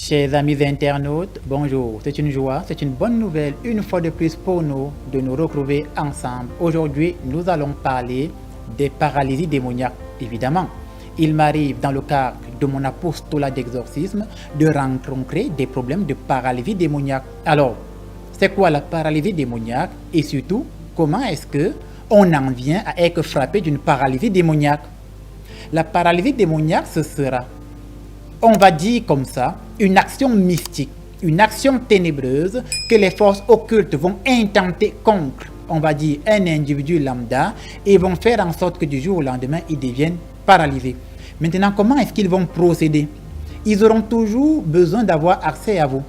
Chers amis internautes, bonjour. C'est une joie, c'est une bonne nouvelle, une fois de plus pour nous, de nous retrouver ensemble. Aujourd'hui, nous allons parler des paralysies démoniaques, évidemment. Il m'arrive, dans le cadre de mon apostolat d'exorcisme, de rencontrer des problèmes de paralysie démoniaque. Alors, c'est quoi la paralysie démoniaque et surtout, comment est-ce que on en vient à être frappé d'une paralysie démoniaque? La paralysie démoniaque, ce sera, on va dire comme ça, une action mystique, une action ténébreuse que les forces occultes vont intenter contre, on va dire, un individu lambda et vont faire en sorte que du jour au lendemain, ils deviennent paralysés. Maintenant, comment est-ce qu'ils vont procéder? Ils auront toujours besoin d'avoir accès à vous.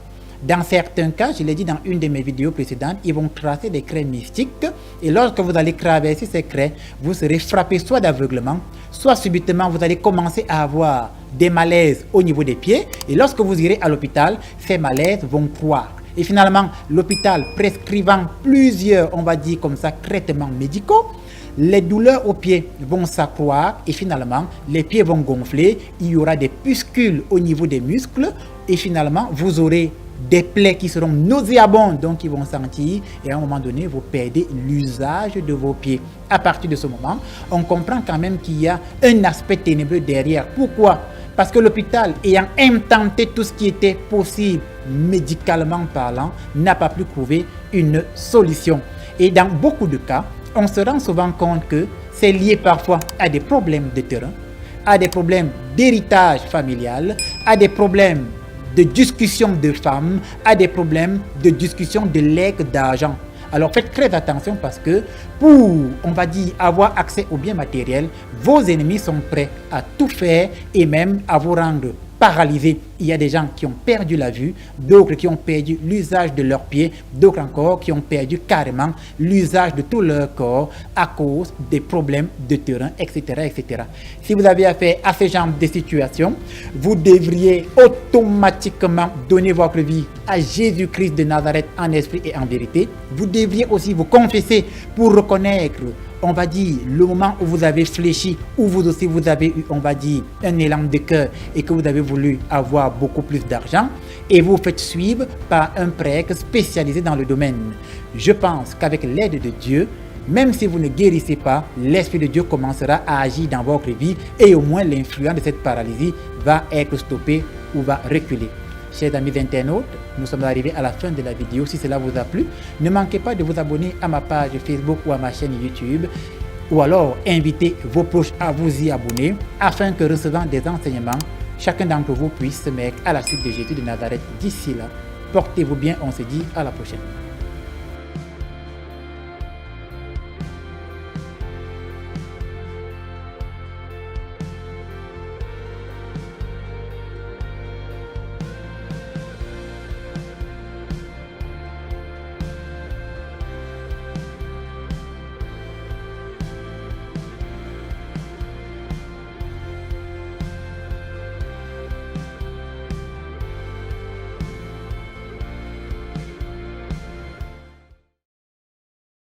Dans certains cas, je l'ai dit dans une de mes vidéos précédentes, ils vont tracer des craies mystiques et lorsque vous allez traverser ces craies, vous serez frappé soit d'aveuglement, soit subitement vous allez commencer à avoir des malaises au niveau des pieds et lorsque vous irez à l'hôpital, ces malaises vont croître. Et finalement, l'hôpital prescrivant plusieurs, on va dire comme ça, traitements médicaux, les douleurs aux pieds vont s'accroître et finalement, les pieds vont gonfler, il y aura des puscules au niveau des muscles et finalement, vous aurez des plaies qui seront nauséabondes, donc qui vont sentir et à un moment donné, vous perdez l'usage de vos pieds. À partir de ce moment, on comprend quand même qu'il y a un aspect ténébreux derrière. Pourquoi? Parce que l'hôpital, ayant intenté tout ce qui était possible, médicalement parlant, n'a pas pu trouver une solution. Et dans beaucoup de cas, on se rend souvent compte que c'est lié parfois à des problèmes de terrain, à des problèmes d'héritage familial, à des problèmes de discussion de femmes, à des problèmes de discussion de legs d'argent. Alors faites très attention parce que pour, on va dire, avoir accès aux biens matériels, vos ennemis sont prêts à tout faire et même à vous rendre paralysés. Il y a des gens qui ont perdu la vue, d'autres qui ont perdu l'usage de leurs pieds, d'autres encore qui ont perdu carrément l'usage de tout leur corps à cause des problèmes de terrain, etc., etc. Si vous avez affaire à ce genre de situation, vous devriez automatiquement donner votre vie à Jésus-Christ de Nazareth en esprit et en vérité. Vous devriez aussi vous confesser pour reconnaître, on va dire, le moment où vous avez fléchi, où vous aussi vous avez eu, on va dire, un élan de cœur et que vous avez voulu avoir beaucoup plus d'argent et vous faites suivre par un prêtre spécialisé dans le domaine. Je pense qu'avec l'aide de Dieu, même si vous ne guérissez pas, l'Esprit de Dieu commencera à agir dans votre vie et au moins l'influence de cette paralysie va être stoppée ou va reculer. Chers amis internautes, nous sommes arrivés à la fin de la vidéo. Si cela vous a plu, ne manquez pas de vous abonner à ma page Facebook ou à ma chaîne YouTube ou alors invitez vos proches à vous y abonner afin que recevant des enseignements, chacun d'entre vous puisse se mettre à la suite de Jésus de Nazareth. D'ici là, portez-vous bien, on se dit à la prochaine.